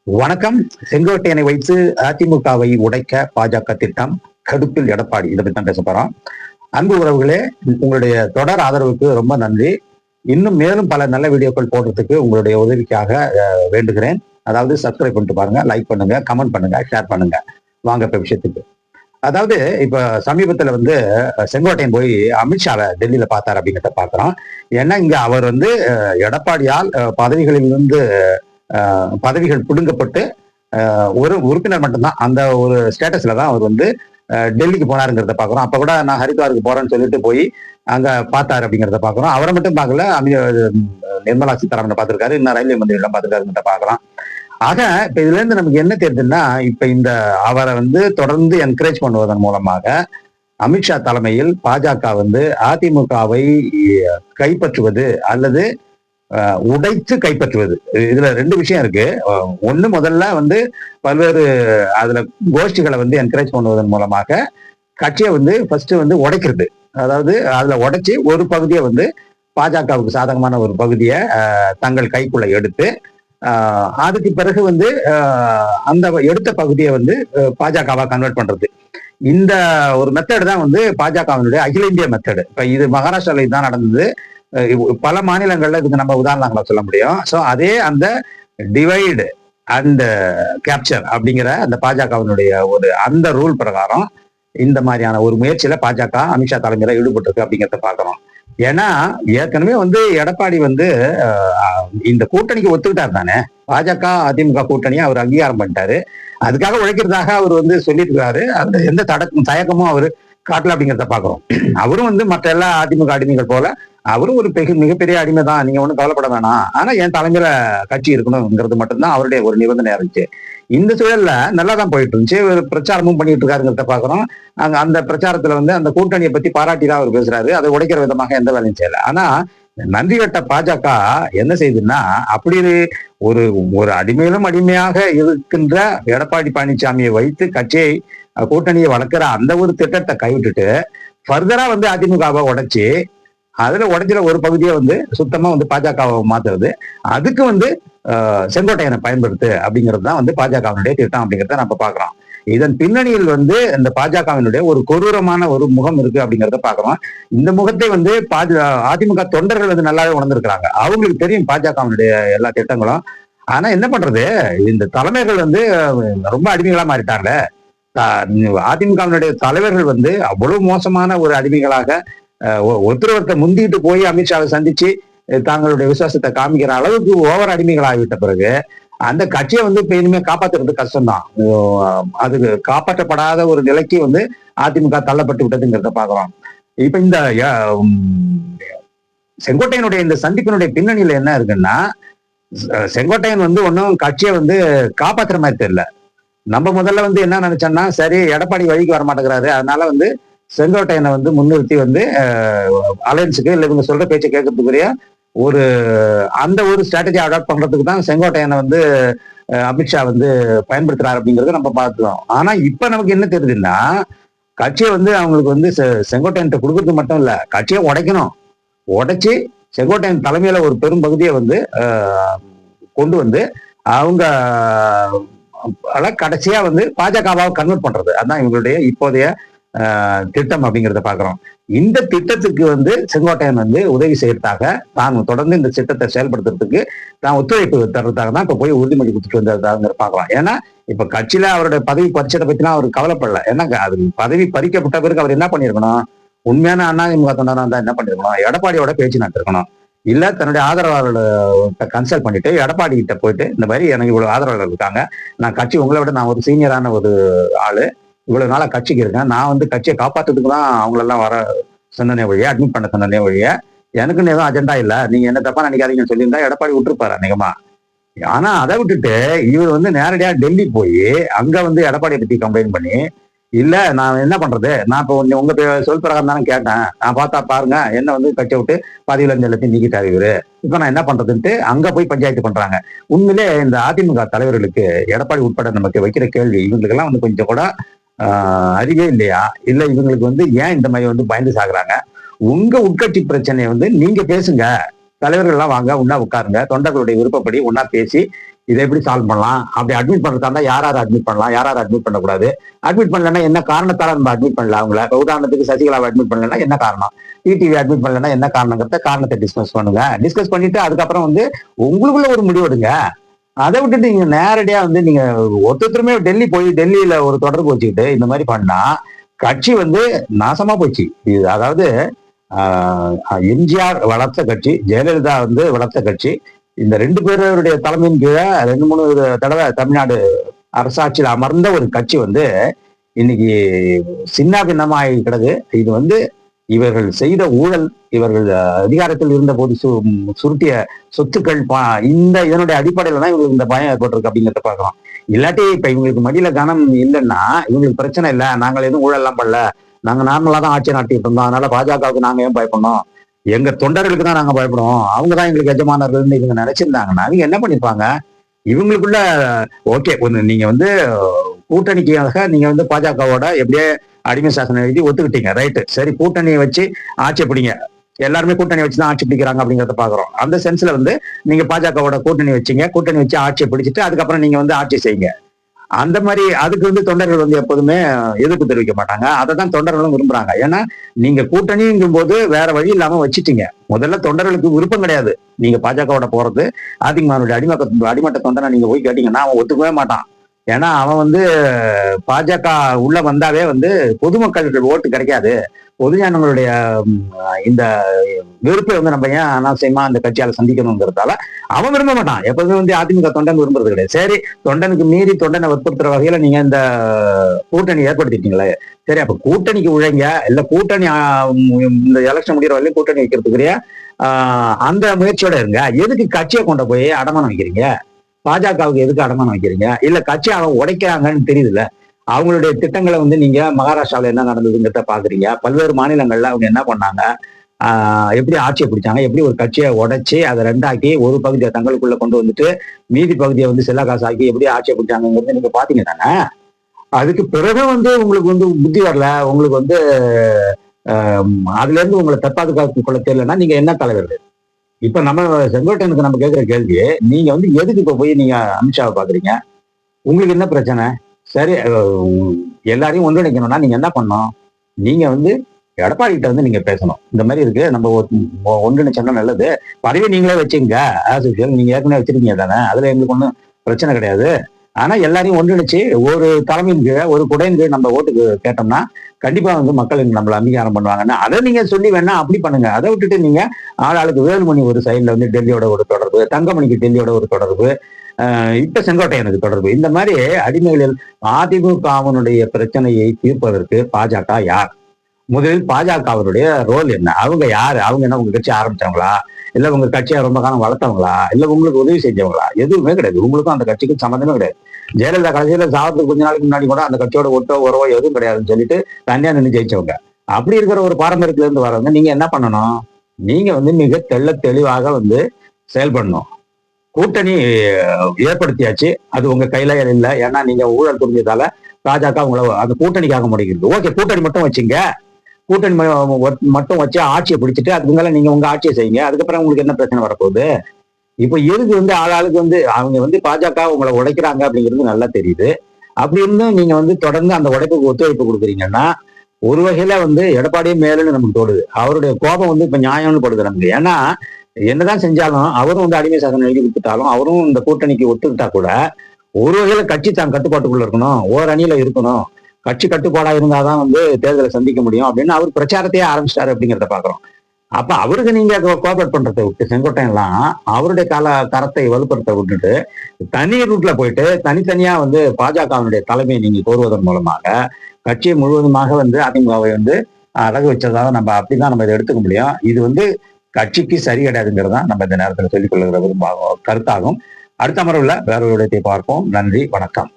வணக்கம். செங்கோட்டையனை வைத்து அதிமுகவை உடைக்க பாஜக திட்டம், கடுப்பில் எடப்பாடி, இதை பத்தி தான் பேச போறோம். அன்பு உறவுகளே, உங்களுடைய தொடர் ஆதரவுக்கு ரொம்ப நன்றி. இன்னும் மேலும் பல நல்ல வீடியோக்கள் போடுறதுக்கு உங்களுடைய உதவிக்காக வேண்டுகிறேன். அதாவது சப்ஸ்கிரைப் பண்ணிட்டு பாருங்க, லைக் பண்ணுங்க, கமெண்ட் பண்ணுங்க, ஷேர் பண்ணுங்க. வாங்க இப்ப விஷயத்துக்கு. அதாவது இப்ப சமீபத்துல செங்கோட்டையன் போய் அமித்ஷாவை டெல்லியில பார்த்தாரு அப்படிங்கிறத பாக்குறோம். ஏன்னா இங்க அவர் எடப்பாடியால் பதவிகளிலிருந்து பதவிகள் பிடுங்கப்பட்டு ஒரு உறுப்பினர் மட்டும்தான் அந்த ஒரு ஸ்டேட்டஸ்ல தான் அவர் டெல்லிக்கு போனாருங்கிறத பாக்குறோம். அப்ப கூட நான் ஹரித்வாருக்கு போறேன்னு சொல்லிட்டு போய் அங்க பார்த்தாரு அப்படிங்கிறத பாக்குறோம். அவரை மட்டும் பார்க்கல, நிர்மலா சீதாராமனை பார்த்திருக்காரு, இன்னும் ரயில்வே மந்திரி எல்லாம் பார்த்திருக்காருங்கிறத பாக்குறோம். ஆக இப்ப இதுல இருந்து நமக்கு என்ன தெரியுதுன்னா, இப்ப அவரை தொடர்ந்து என்கரேஜ் பண்ணுவதன் மூலமாக அமித்ஷா தலைமையில் பாஜக அதிமுகவை கைப்பற்றுவது அல்லது உடைத்து கைப்பற்றுவது. இதுல ரெண்டு விஷயம் இருக்கு. ஒண்ணு, முதல்ல பல்வேறு அதுல கோஷ்டிகளை என்கரேஜ் பண்ணுவதன் மூலமாக கட்சியை ஃபர்ஸ்ட் உடைக்கிறது. அதாவது அதுல உடைச்சு ஒரு பகுதியை பாஜகவுக்கு சாதகமான ஒரு பகுதியை தங்கள் கைக்குள்ள எடுத்து அதுக்கு பிறகு அந்த எடுத்த பகுதியை பாஜகவா கன்வெர்ட் பண்றது. இந்த ஒரு மெத்தட் தான் பாஜகவினுடைய அகில இந்திய மெத்தடு. இப்ப இது மகாராஷ்டிரால தான் நடந்தது. பல மாநிலங்கள்ல இதுக்கு நம்ம உதாரணங்களை சொல்ல முடியும். ஸோ அதே அந்த டிவைடு அண்ட் கேப்சர் அப்படிங்கிற அந்த பாஜகவினுடைய அந்த ரூல் பிரகாரம் இந்த மாதிரியான ஒரு முயற்சியில பாஜக அமித்ஷா தலைமையில ஈடுபட்டிருக்கு அப்படிங்கிறத பாக்குறோம். ஏன்னா ஏற்கனவே எடப்பாடி இந்த கூட்டணிக்கு ஒத்துக்கிட்டார் தானே. பாஜக அதிமுக கூட்டணியை அவர் அங்கீகாரம் பண்ணிட்டாரு. அதுக்காக உழைக்கிறதாக அவர் சொல்லியிருக்கிறாரு. அந்த எந்த தயக்கமும் அவர் காட்டல அப்படிங்கிறத பாக்குறோம். அவரும் மற்ற எல்லா அதிமுக அடிமைகள் போல அவரும் ஒரு மிகப்பெரிய அடிமை தான், நீங்க ஒன்றும் கவலைப்பட வேணாம், ஆனா என் தலைமையில கட்சி இருக்கணுங்கிறது மட்டும்தான் அவருடைய ஒரு நிபந்தனை இருந்துச்சு. இந்த சூழல்ல நல்லா தான் போயிட்டு இருந்துச்சு. பிரச்சாரமும் பண்ணிட்டு இருக்காருங்கிறத பாக்குறோம். அந்த பிரச்சாரத்துல அந்த கூட்டணியை பத்தி பாராட்டி தான் அவர் பேசுறாரு. அதை உடைக்கிற விதமாக எந்த வேலையும் செய்யல. ஆனா நன்றி கட்ட பாஜக என்ன செய்யுதுன்னா, அப்படி ஒரு ஒரு அடிமையிலும் அடிமையாக இருக்கின்ற எடப்பாடி பழனிசாமியை வைத்து கட்சியை கூட்டணியை வளர்க்கிற அந்த ஒரு திட்டத்தை கைவிட்டுட்டு ஃபர்தரா அதிமுகவை உடைச்சு அதுல உடைச்சில ஒரு பகுதியை சுத்தமா பாஜகவை மாத்துறது. அதுக்கு செங்கோட்டையனை பயன்படுத்து அப்படிங்கிறது தான் பாஜகவினுடைய திட்டம் அப்படிங்கிறத நம்ம பாக்குறோம். இதன் பின்னணியில் இந்த பாஜகவினுடைய ஒரு கொடூரமான ஒரு முகம் இருக்கு அப்படிங்கிறத பாக்குறோம். இந்த முகத்தை அதிமுக தொண்டர்கள் நல்லாவே உணர்ந்திருக்கிறாங்க. அவங்களுக்கு தெரியும் பாஜகவினுடைய எல்லா திட்டங்களும். ஆனா என்ன பண்றது, இந்த தலைமைகள் ரொம்ப அடிமைகளா மாறிட்டாங்க. அதிமுகவினுடைய தலைவர்கள் அவ்வளவு மோசமான ஒரு அடிமைகளாக ஒருத்தர் முந்திட்டு போய் அமித்ஷாவை சந்திச்சு தங்களுடைய விசுவாசத்தை காமிக்கிற அளவுக்கு ஓவர் அடிமைகள் ஆகிவிட்ட பிறகு அந்த கட்சியை இப்ப இனிமே காப்பாத்துறது கஷ்டம்தான். அது காப்பாற்றப்படாத ஒரு நிலைக்கு அதிமுக தள்ளப்பட்டு விட்டதுங்கிறத பாக்குறோம். இப்ப இந்த செங்கோட்டையனுடைய இந்த சந்திப்பினுடைய பின்னணியில என்ன இருக்குன்னா, செங்கோட்டையன் ஒன்னும் கட்சியை காப்பாற்றுற மாதிரி தெரியல. நம்ம முதல்ல என்ன நினைச்சோம்னா, சரி எடப்பாடி வழிக்கு வரமாட்டேங்கிறாரு, அதனால செங்கோட்டையனை முன்னிறுத்தி அலையன்ஸுக்கு இல்லை இவங்க சொல்ற பேச்சை கேட்கறதுக்குரிய அந்த ஒரு ஸ்ட்ராட்டஜி அடாப்ட் பண்றதுக்கு தான் செங்கோட்டையனை அமித்ஷா பயன்படுத்துறாரு அப்படிங்கறத நம்ம பார்த்தோம். ஆனா இப்ப நமக்கு என்ன தெரியுதுன்னா, கட்சியை அவங்களுக்கு செங்கோட்டையன் கொடுக்கறது மட்டும் இல்ல, கட்சியை உடைக்கணும். உடைச்சு செங்கோட்டையன் தலைமையில ஒரு பெரும் பகுதியை கொண்டு அவங்க கடைசியா பாஜகவாவை கன்வெர்ட் பண்றது. அதான் இவங்களுடைய இப்போதைய திட்டம் அப்படிங்கிறத பாக்குறோம். இந்த திட்டத்துக்கு செங்கோட்டையன் உதவி செய்யறதாக, தான் தொடர்ந்து இந்த திட்டத்தை செயல்படுத்துறதுக்கு தான் ஒத்துழைப்பு தர்றதாக தான் இப்ப போய் உறுதிமொழி கொடுத்துட்டு வந்ததாக பாக்கலாம். ஏன்னா இப்ப கட்சியில அவருடைய பதவி பறிச்சதை பத்தினா அவர் கவலைப்படல. ஏன்னா அது பதவி பறிக்கப்பட்ட பிறகு அவர் என்ன பண்ணிருக்கணும், உண்மையான அதிமுக தொண்டனா தான் என்ன பண்ணிருக்கணும், எடப்பாடியோட பேச்சு நடத்திருக்கணும். இல்ல தன்னுடைய ஆதரவாளர்கிட்ட கன்சல்ட் பண்ணிட்டு எடப்பாடி கிட்ட போயிட்டு, இந்த மாதிரி எனக்கு இவ்வளவு ஆதரவாளர் இருக்காங்க, நான் கட்சி உங்களை விட நான் ஒரு சீனியரான ஒரு ஆளு, இவ்வளவு நாளா கட்சிக்கு இருக்கேன், நான் கட்சியை காப்பாத்துறதுக்கு தான் அவங்களெல்லாம் வர சொன்னனே வழியா, அட்மிட் பண்ண சொன்னனே வழியா, எனக்குன்னு எதுவும் அஜெண்டா இல்ல, நீங்க என்ன தப்பா நினைக்காதீங்கன்னு சொல்லியிருந்தா எடப்பாடி விட்டுருப்பாரு அநேகமா. ஆனா அதை விட்டுட்டு இவர் நேரடியா டெல்லி போய் அங்க எடப்பாடியை பத்தி கம்ப்ளைண்ட் பண்ணி, இல்ல நான் என்ன பண்றது, நான் இப்போ உங்க சொல் பிரகாரம் தானே கேட்டேன், நான் பார்த்தா பாருங்க என்ன கட்சியை விட்டு பதவியில இருந்து எல்லாத்தையும் நீக்கிட்டாரு இவரு, இப்ப நான் என்ன பண்றதுன்ட்டு அங்க போய் பஞ்சாயத்து பண்றாங்க. உண்மையிலே இந்த அதிமுக தலைவர்களுக்கு எடப்பாடி உட்பட நமக்கு வைக்கிற கேள்வி, இவங்களுக்கெல்லாம் கொஞ்சம் கூட அறிவே இல்லையா, இல்ல இவங்களுக்கு ஏன் இந்த மாதிரி பயந்து சாகுறாங்க? உங்க உட்கட்சி பிரச்சனையை நீங்க பேசுங்க, தலைவர்கள் எல்லாம் வாங்க, ஒன்னா உட்காருங்க, தொண்டர்களுடைய விருப்பப்படி ஒன்னா பேசி இதை எப்படி சால்வ் பண்ணலாம், அப்படி அட்மிட் பண்றதா இருந்தா யார் யார் அட்மிட் பண்ணலாம், யார் யார் அட்மிட் பண்ணக்கூடாது, அட்மிட் பண்ணலன்னா என்ன காரணத்தால நம்ம அட்மிட் பண்ணல அவங்கள. இப்போ உதாரணத்துக்கு சசிகலாவை அட்மிட் பண்ணலன்னா என்ன காரணம், டிடிவி அட்மிட் பண்ணலன்னா என்ன காரணங்கிறத காரணத்தை டிஸ்கஸ் பண்ணுங்க. டிஸ்கஸ் பண்ணிட்டு அதுக்கப்புறம் வந்து உங்களுக்குள்ள ஒரு முடிவு எடுங்க. அதை விட்டுட்டு நீங்க நேரடியா வந்து நீங்க ஒருத்தருமே டெல்லியில ஒரு தொடர்பு வச்சுக்கிட்டு இந்த மாதிரி பண்ணா கட்சி வந்து நாசமா போச்சு. இது அதாவது எம்ஜிஆர் வளர்த்த கட்சி, ஜெயலலிதா வந்து வளர்த்த கட்சி, இந்த ரெண்டு பேருடைய தலைமையின் கீழே 2-3 தடவை தமிழ்நாடு அரசாட்சியில் அமர்ந்த ஒரு கட்சி வந்து இன்னைக்கு சின்ன பின்னமாகி கிடக்கு. இது வந்து இவர்கள் செய்த ஊழல், இவர்கள் அதிகாரத்தில் இருந்த போது சுருட்டிய சொத்துக்கள் இந்த இதனுடைய அடிப்படையில தான் இவங்களுக்கு இந்த பயம் ஏற்பட்டிருக்கு அப்படிங்கிறத பார்க்கலாம். இல்லாட்டி இப்ப இவங்களுக்கு மடியில கனம் இல்லைன்னா இவங்களுக்கு பிரச்சனை இல்லை, நாங்கள் எதுவும் ஊழல் எல்லாம் பண்ணல, நாங்க நார்மலா தான் ஆட்சி நடத்திட்டு இருந்தோம், அதனால பாஜகவுக்கு நாங்க ஏன் பயப்படணும், எங்க தொண்டர்களுக்கு தான் நாங்க பயப்படுவோம், அவங்கதான் எங்களுக்கு எஜமானர்கள்னு இவங்க நினைச்சிருந்தாங்கன்னா அவங்க என்ன பண்ணிருப்பாங்க, இவங்களுக்குள்ள ஓகே ஒண்ணு நீங்க வந்து கூட்டணிக்காக நீங்க வந்து பாஜகவோட எப்படியே அடிமை சாசனம் எழுதி ஒத்துக்கிட்டீங்க, ரைட்டு, சரி கூட்டணியை வச்சு ஆட்சி பிடிங்க, எல்லாருமே கூட்டணி வச்சுதான் ஆட்சி பிடிக்கிறாங்க அப்படிங்கிறத பாக்குறோம். அந்த சென்ஸ்ல வந்து நீங்க பாஜகவோட கூட்டணி வச்சீங்க, கூட்டணி வச்சு ஆட்சியை பிடிச்சிட்டு அதுக்கப்புறம் நீங்க வந்து ஆட்சி செய்யுங்க. அந்த மாதிரி அதுக்கு வந்து தொண்டர்கள் வந்து எப்போதுமே எதிர்ப்பு தெரிவிக்க மாட்டாங்க. அதை தான் தொண்டர்களும் விரும்புறாங்க. ஏன்னா நீங்க கூட்டணிங்கும் போது வேற வழி இல்லாம வச்சுட்டீங்க. முதல்ல தொண்டர்களுக்கு விருப்பம் கிடையாது நீங்க பாஜகவோட போறது. அதிமுகனுடைய அடிமட்ட தொண்டனை நீங்க போய் கேட்டீங்கன்னா அவன் ஒத்துக்கவே மாட்டான். ஏன்னா அவன் வந்து பாஜக உள்ள வந்தாவே வந்து பொதுமக்களுக்கு ஓட்டு கிடைக்காது, பொதுஜனங்களுடைய இந்த வெறுப்பை வந்து நம்ம ஏன் அனாவசியமா அந்த கட்சியால சந்திக்கணுங்கிறதால அவன் விரும்ப மாட்டான். எப்போதுமே வந்து அதிமுக தொண்டன் விரும்புறது கிடையாது. சரி, தொண்டனுக்கு மீறி தொண்டனை வற்புறுத்துற வகையில நீங்க இந்த கூட்டணி ஏற்படுத்திட்டீங்களே, சரி அப்ப கூட்டணிக்கு உழைங்க, இல்ல கூட்டணி இந்த எலெக்ஷன் முடிகிற வரையிலும் கூட்டணி வைக்கிறதுக்குரிய அந்த முயற்சியோட இருங்க. எதுக்கு கட்சியை கொண்டு போய் அடமானம் வைக்கிறீங்க, பாஜகவுக்கு எதுக்கு அடமானம் வைக்கிறீங்க, இல்ல கட்சி அவன் உடைக்கிறாங்கன்னு தெரியுதுல்ல. அவங்களுடைய திட்டங்களை வந்து நீங்க மகாராஷ்டிராவில் என்ன நடந்ததுங்கிறத பாக்குறீங்க, பல்வேறு மாநிலங்கள்ல அவங்க என்ன பண்ணாங்க, எப்படி ஆட்சியை பிடிச்சாங்க, எப்படி ஒரு கட்சியை உடைச்சு அதை ரெண்டாக்கி ஒரு பகுதியை தங்களுக்குள்ள கொண்டு வந்துட்டு மீதி பகுதியை வந்து செல்லா காசு ஆக்கி எப்படி ஆட்சியை பிடிச்சாங்கிறது நீங்க பாத்தீங்க தானே. அதுக்கு பிறகு வந்து உங்களுக்கு வந்து புத்தி வரல, உங்களுக்கு வந்து அதுல இருந்து உங்களை தற்பாதுகாப்பு கொள்ள தெரியலன்னா நீங்க என்ன தலைவர்கள். இப்ப நம்ம செங்கோட்டையனுக்கு நம்ம கேட்கிற கேள்வி, நீங்க வந்து எதுக்கு இப்ப போய் நீங்க அமித்ஷாவை பாக்குறீங்க, உங்களுக்கு என்ன பிரச்சனை, சரி எல்லாரையும் ஒன்றிணைக்கணும்னா நீங்க என்ன பண்ணணும், நீங்க வந்து எடப்பாடி கிட்ட வந்து நீங்க பேசணும். இந்த மாதிரி இருக்கு, நம்ம ஒன்றிணைச்சோம்னா நல்லது, பதவி நீங்களே வச்சுங்க, ஆஸ் யூஷுவல் நீங்க ஏற்கனவே வச்சிருக்கீங்க தானே, அதுல எங்களுக்கு ஒன்றும் பிரச்சனை கிடையாது. ஆனா எல்லாரையும் ஒன்றிணைச்சு ஒரு தலைமையின் கீழே ஒரு குடையின் கீழ் நம்ம ஓட்டுக்கு கேட்டோம்னா கண்டிப்பா வந்து மக்கள் நம்மளை அங்கீகாரம் பண்ணுவாங்கன்னா அதை நீங்க சொல்லி வேணா அப்படி பண்ணுங்க. அதை விட்டுட்டு நீங்க ஆளாளுக்கு வேலுமணி ஒரு சைட்ல வந்து டெல்லியோட ஒரு தொடர்பு, தங்கமணிக்கு டெல்லியோட ஒரு தொடர்பு, இப்ப செங்கோட்டையனுக்கு தொடர்பு, இந்த மாதிரி அடிமைகளில் அதிமுகவினுடைய பிரச்சனையை தீர்ப்பதற்கு பாஜக யார், முதலில் பாஜகவினுடைய ரோல் என்ன, அவங்க யாரு, அவங்க என்ன உங்க கட்சி ஆரம்பிச்சவங்களா, இல்ல உங்க கட்சியை ரொம்ப காலம் வளர்த்தவங்களா, இல்ல உங்களுக்கு உதவி செஞ்சவங்களா, எதுவுமே கிடையாது. உங்களுக்கும் அந்த கட்சிக்கும் சம்மந்தமே கிடையாது. ஜெயலலிதா கடைசியில சாவத்துக்கு கொஞ்ச நாளைக்கு முன்னாடி கூட அந்த கட்சியோட ஒட்டோ உறவோ எதுவும் கிடையாதுன்னு சொல்லிட்டு தனியா நின்று ஜெயிச்சவங்க. அப்படி இருக்கிற ஒரு பாரம்பரியத்துல இருந்து வரவங்க நீங்க என்ன பண்ணணும், நீங்க வந்து மிக தெளிவாக வந்து செயல்படணும். கூட்டணி ஏற்படுத்தியாச்சு, அது உங்க கையில இல்லை. ஏன்னா நீங்க ஊழல் புரிஞ்சதால பாஜக உங்களை அந்த கூட்டணிக்காக முடிக்கிறது. ஓகே, கூட்டணி மட்டும் வச்சுங்க, கூட்டணி மட்டும் வச்சு ஆட்சியை பிடிச்சிட்டு அதுக்கு மேல நீங்க உங்க ஆட்சியை செய்யுங்க, அதுக்கப்புறம் உங்களுக்கு என்ன பிரச்சனை வரப்போகுது. இப்ப எதுக்கு வந்து ஆளாளுக்கு வந்து அவங்க வந்து பாஜக உங்களை உடைக்கிறாங்க அப்படிங்கிறது நல்லா தெரியுது. அப்படி இருந்தும் நீங்க வந்து தொடர்ந்து அந்த உடைப்புக்கு ஒத்துழைப்பு கொடுக்குறீங்கன்னா ஒரு வகையில வந்து எடப்பாடியே மேலுன்னு நமக்கு தோடுது. அவருடைய கோபம் வந்து இப்ப நியாயம்னு படுது நமக்கு. ஏன்னா என்னதான் செஞ்சாலும் அவரும் வந்து அடிமை சாசனம் எழுதி கொடுத்துட்டாலும் அவரும் இந்த கூட்டணிக்கு ஒத்துக்கிட்டா கூட ஒரு வகையில கட்சி தான் கட்டுப்பாட்டுக்குள்ள இருக்கணும், ஓர் அணியில இருக்கணும், கட்சி கட்டுப்பாடா இருந்தாதான் வந்து தேர்தலை சந்திக்க முடியும் அப்படின்னு அவர் பிரச்சாரத்தையே ஆரம்பிச்சிட்டாரு அப்படிங்கிறத பாக்குறோம். அப்ப அவருக்கு நீங்க கோஆபரேட் பண்றதை விட்டு செங்கோட்டையெல்லாம் அவருடைய கரத்தை வலுப்படுத்த விட்டுட்டு தனி ரூட்ல போயிட்டு தனித்தனியா வந்து பாஜகவினுடைய தலைமையை நீங்க கோருவதன் மூலமாக கட்சியை முழுவதுமாக வந்து அதிமுகவை வந்து அடகு வச்சதாக நம்ம அப்படிதான் நம்ம இதை எடுத்துக்க முடியும். இது வந்து கட்சிக்கு சரி கிடையாதுங்கிறதான் நம்ம இந்த நேரத்தில் சொல்லிக் கொள்ளுகிற கருத்தாகும். அடுத்த அமர்வுல வேற ஒரு இடத்தை பார்ப்போம். நன்றி, வணக்கம்.